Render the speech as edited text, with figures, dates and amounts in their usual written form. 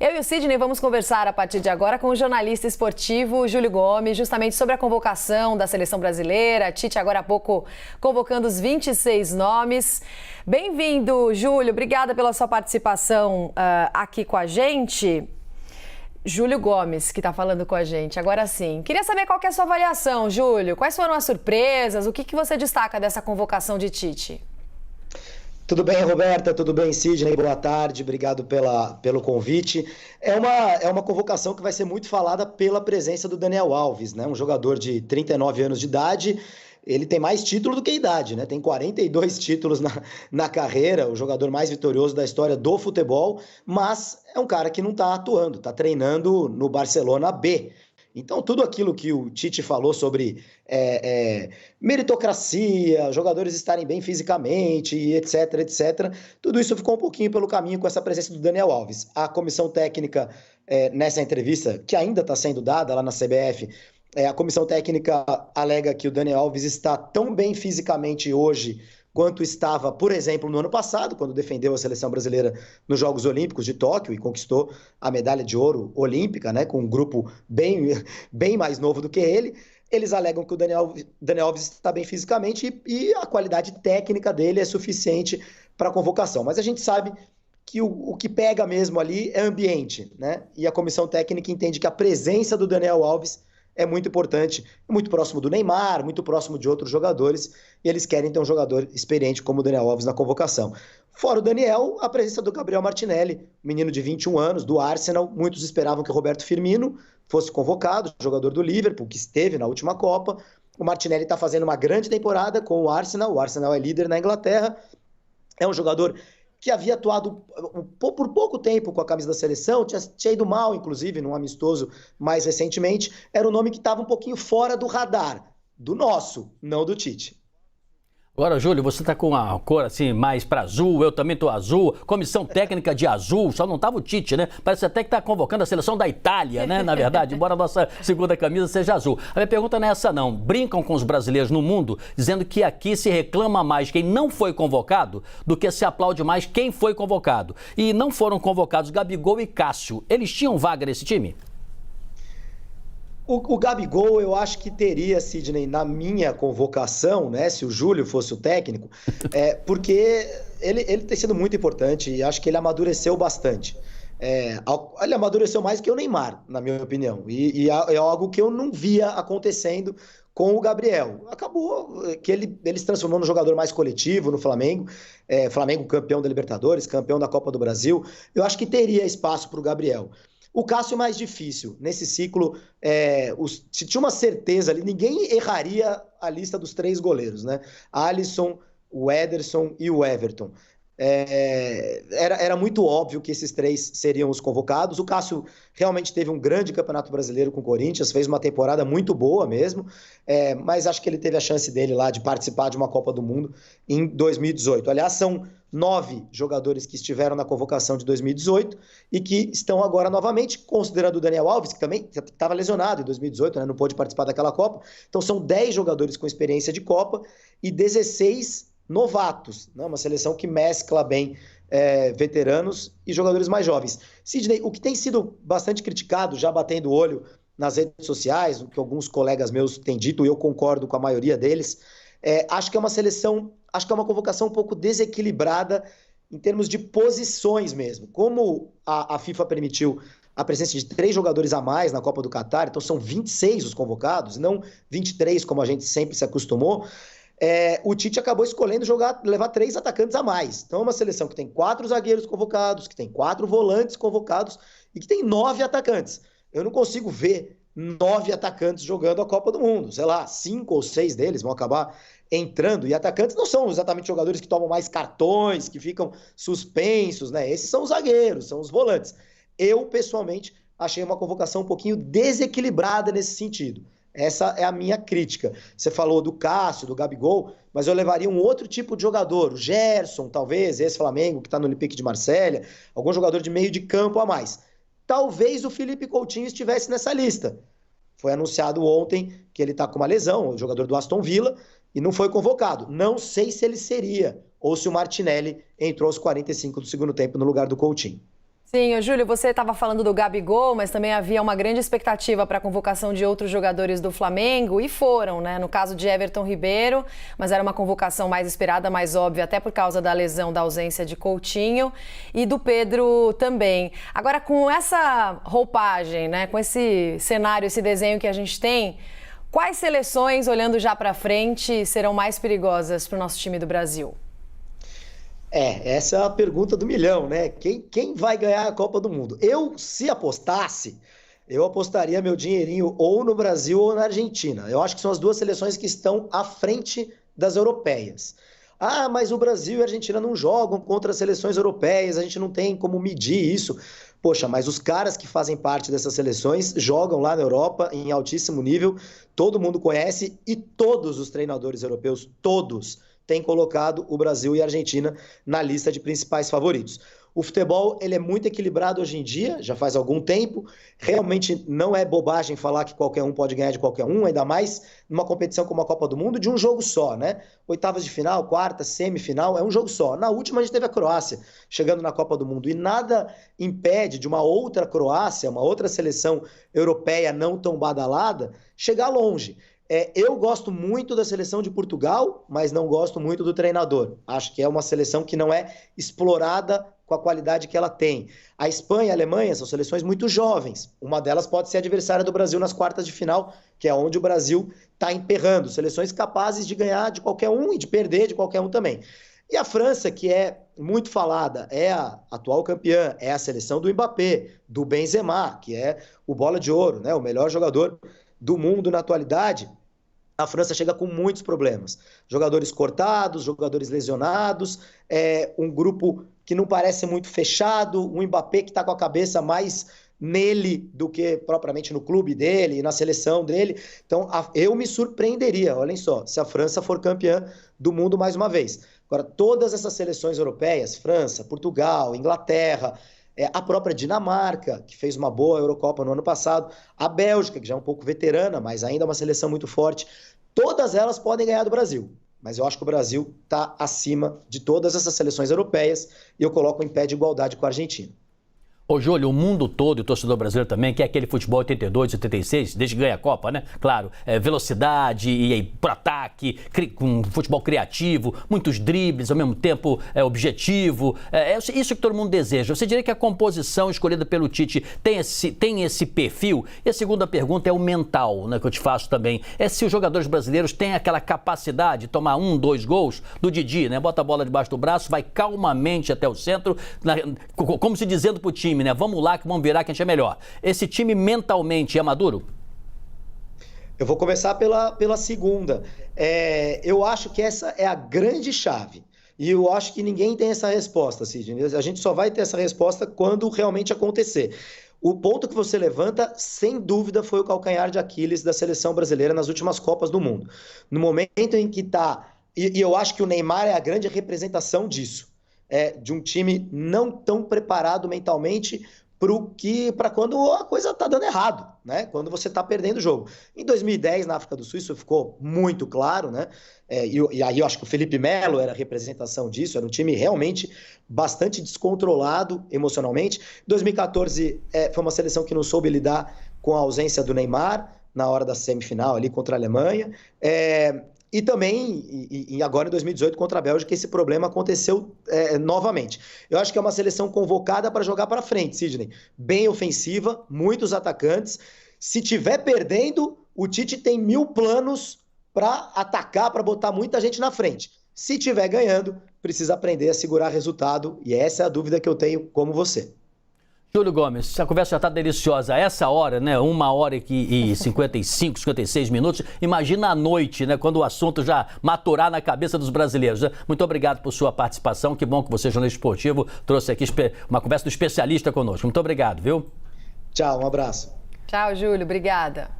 Eu e o Sidney vamos conversar a partir de agora com o jornalista esportivo Júlio Gomes, justamente sobre a convocação da seleção brasileira. A Tite agora há pouco convocando os 26 nomes. Bem-vindo, Júlio. Obrigada pela sua participação aqui com a gente. Júlio Gomes, que está falando com a gente. Agora sim, queria saber qual que é a sua avaliação, Júlio. Quais foram as surpresas? O que você destaca dessa convocação de Tite? Tudo bem, Roberta? Tudo bem, Sidney? Boa tarde, obrigado pelo convite. É uma convocação que vai ser muito falada pela presença do Daniel Alves, né? Um jogador de 39 anos de idade. Ele tem mais título do que idade, né? Tem 42 títulos na carreira, o jogador mais vitorioso da história do futebol, mas é um cara que não está atuando, está treinando no Barcelona B. Então, tudo aquilo que o Tite falou sobre meritocracia, jogadores estarem bem fisicamente, etc, etc, tudo isso ficou um pouquinho pelo caminho com essa presença do Daniel Alves. A comissão técnica, nessa entrevista, que ainda está sendo dada lá na CBF, a comissão técnica alega que o Daniel Alves está tão bem fisicamente hoje quanto estava, por exemplo, no ano passado, quando defendeu a seleção brasileira nos Jogos Olímpicos de Tóquio e conquistou a medalha de ouro olímpica, né, com um grupo bem mais novo do que ele. Eles alegam que o Daniel Alves está bem fisicamente e a qualidade técnica dele é suficiente para a convocação. Mas a gente sabe que o que pega mesmo ali é ambiente, né? E a comissão técnica entende que a presença do Daniel Alves é muito importante, muito próximo do Neymar, muito próximo de outros jogadores, e eles querem ter um jogador experiente como o Daniel Alves na convocação. Fora o Daniel, a presença do Gabriel Martinelli, menino de 21 anos, do Arsenal. Muitos esperavam que o Roberto Firmino fosse convocado, jogador do Liverpool, que esteve na última Copa. O Martinelli está fazendo uma grande temporada com o Arsenal é líder na Inglaterra, é um jogador que havia atuado por pouco tempo com a camisa da seleção, tinha ido mal, inclusive, num amistoso mais recentemente, era um nome que estava um pouquinho fora do radar, do nosso, não do Tite. Agora, Júlio, você tá com a cor assim mais para azul, eu também tô azul, comissão técnica de azul, só não tava o Tite, né? Parece até que tá convocando a seleção da Itália, né? Na verdade, embora a nossa segunda camisa seja azul. A minha pergunta não é essa não. Brincam com os brasileiros no mundo, dizendo que aqui se reclama mais quem não foi convocado do que se aplaude mais quem foi convocado. E não foram convocados Gabigol e Cássio. Eles tinham vaga nesse time? O Gabigol, eu acho que teria, Sidney, na minha convocação, né, se o Júlio fosse o técnico, porque ele tem sido muito importante e acho que ele amadureceu bastante. Ele amadureceu mais que o Neymar, na minha opinião, e é algo que eu não via acontecendo com o Gabriel. Acabou que ele se transformou num jogador mais coletivo no Flamengo, Flamengo campeão da Libertadores, campeão da Copa do Brasil. Eu acho que teria espaço para o Gabriel. O Cássio é mais difícil. Nesse ciclo, se tinha uma certeza ali, ninguém erraria a lista dos 3 goleiros, né? Alisson, o Ederson e o Everton. Era muito óbvio que esses 3 seriam os convocados. O Cássio realmente teve um grande campeonato brasileiro com o Corinthians, fez uma temporada muito boa mesmo, mas acho que ele teve a chance dele lá de participar de uma Copa do Mundo em 2018. Aliás, são 9 jogadores que estiveram na convocação de 2018 e que estão agora novamente, considerando o Daniel Alves, que também estava lesionado em 2018, né, não pôde participar daquela Copa. Então são 10 jogadores com experiência de Copa e 16 novatos, né? Uma seleção que mescla bem veteranos e jogadores mais jovens. Sidney, o que tem sido bastante criticado, já batendo o olho nas redes sociais, o que alguns colegas meus têm dito, e eu concordo com a maioria deles, acho que é uma convocação um pouco desequilibrada em termos de posições mesmo. Como a FIFA permitiu a presença de 3 jogadores a mais na Copa do Catar, então são 26 os convocados, não 23 como a gente sempre se acostumou, o Tite acabou escolhendo levar 3 atacantes a mais. Então é uma seleção que tem 4 zagueiros convocados, que tem 4 volantes convocados e que tem 9 atacantes. Eu não consigo ver 9 atacantes jogando a Copa do Mundo. Sei lá, 5 ou 6 deles vão acabar entrando. E atacantes não são exatamente jogadores que tomam mais cartões, que ficam suspensos, né? Esses são os zagueiros, são os volantes. Eu, pessoalmente, achei uma convocação um pouquinho desequilibrada nesse sentido. Essa é a minha crítica. Você falou do Cássio, do Gabigol, mas eu levaria um outro tipo de jogador, o Gerson, talvez, esse Flamengo que está no Olympique de Marselha, algum jogador de meio de campo a mais. Talvez o Felipe Coutinho estivesse nessa lista. Foi anunciado ontem que ele está com uma lesão, o jogador do Aston Villa, e não foi convocado. Não sei se ele seria, ou se o Martinelli entrou aos 45 do segundo tempo no lugar do Coutinho. Sim, Júlio, você estava falando do Gabigol, mas também havia uma grande expectativa para a convocação de outros jogadores do Flamengo e foram, né? No caso de Everton Ribeiro, mas era uma convocação mais esperada, mais óbvia, até por causa da lesão, da ausência de Coutinho, e do Pedro também. Agora, com essa roupagem, né? Com esse cenário, esse desenho que a gente tem, quais seleções, olhando já para frente, serão mais perigosas para o nosso time do Brasil? Essa é a pergunta do milhão, né? Quem vai ganhar a Copa do Mundo? Se apostasse, eu apostaria meu dinheirinho ou no Brasil ou na Argentina. Eu acho que são as duas seleções que estão à frente das europeias. Ah, mas o Brasil e a Argentina não jogam contra as seleções europeias, a gente não tem como medir isso. Poxa, mas os caras que fazem parte dessas seleções jogam lá na Europa em altíssimo nível, todo mundo conhece e todos os treinadores europeus, todos, tem colocado o Brasil e a Argentina na lista de principais favoritos. O futebol ele é muito equilibrado hoje em dia, já faz algum tempo. Realmente não é bobagem falar que qualquer um pode ganhar de qualquer um, ainda mais numa competição como a Copa do Mundo, de um jogo só, né? Oitavas de final, quarta, semifinal, é um jogo só. Na última a gente teve a Croácia chegando na Copa do Mundo e nada impede de uma outra Croácia, uma outra seleção europeia não tão badalada, chegar longe. Eu gosto muito da seleção de Portugal, mas não gosto muito do treinador. Acho que é uma seleção que não é explorada com a qualidade que ela tem. A Espanha e a Alemanha são seleções muito jovens. Uma delas pode ser adversária do Brasil nas quartas de final, que é onde o Brasil está emperrando. Seleções capazes de ganhar de qualquer um e de perder de qualquer um também. E a França, que é muito falada, é a atual campeã, é a seleção do Mbappé, do Benzema, que é o bola de ouro, né? O melhor jogador do mundo na atualidade. A França chega com muitos problemas. Jogadores cortados, jogadores lesionados, um grupo que não parece muito fechado, um Mbappé que está com a cabeça mais nele do que propriamente no clube dele, na seleção dele. Então, eu me surpreenderia, olhem só, se a França for campeã do mundo mais uma vez. Agora, todas essas seleções europeias, França, Portugal, Inglaterra, a própria Dinamarca, que fez uma boa Eurocopa no ano passado, a Bélgica, que já é um pouco veterana, mas ainda é uma seleção muito forte, todas elas podem ganhar do Brasil. Mas eu acho que o Brasil está acima de todas essas seleções europeias e eu coloco em pé de igualdade com a Argentina. Ô, Júlio, o mundo todo, e o torcedor brasileiro também, quer aquele futebol 82, 86, desde que ganha a Copa, né? Claro, velocidade e aí pro ataque, com futebol criativo, muitos dribles, ao mesmo tempo objetivo. Isso que todo mundo deseja. Você diria que a composição escolhida pelo Tite tem esse perfil? E a segunda pergunta é o mental, né, que eu te faço também. É se os jogadores brasileiros têm aquela capacidade de tomar 1, 2 gols do Didi, né? Bota a bola debaixo do braço, vai calmamente até o centro, como se dizendo pro time, né? Vamos lá que vamos virar que a gente é melhor. Esse time mentalmente é maduro? Eu vou começar pela segunda. Eu acho que essa é a grande chave. E eu acho que ninguém tem essa resposta, Sidney. A gente só vai ter essa resposta quando realmente acontecer. O ponto que você levanta, sem dúvida, foi o calcanhar de Aquiles da seleção brasileira nas últimas Copas do Mundo. No momento em que está... E eu acho que o Neymar é a grande representação disso. De um time não tão preparado mentalmente para quando a coisa está dando errado, né? Quando você está perdendo o jogo. Em 2010, na África do Sul, isso ficou muito claro, né? E aí eu acho que o Felipe Melo era a representação disso, era um time realmente bastante descontrolado emocionalmente. 2014 foi uma seleção que não soube lidar com a ausência do Neymar na hora da semifinal ali contra a Alemanha. E também, agora em 2018, contra a Bélgica, esse problema aconteceu novamente. Eu acho que é uma seleção convocada para jogar para frente, Sidney. Bem ofensiva, muitos atacantes. Se tiver perdendo, o Tite tem 1000 planos para atacar, para botar muita gente na frente. Se tiver ganhando, precisa aprender a segurar resultado. E essa é a dúvida que eu tenho como você. Júlio Gomes, a conversa já está deliciosa. Essa hora, né? 1h e 55, 56 minutos. Imagina a noite, né? Quando o assunto já maturar na cabeça dos brasileiros. Né? Muito obrigado por sua participação. Que bom que você, jornalista esportivo, trouxe aqui uma conversa do especialista conosco. Muito obrigado, viu? Tchau, um abraço. Tchau, Júlio. Obrigada.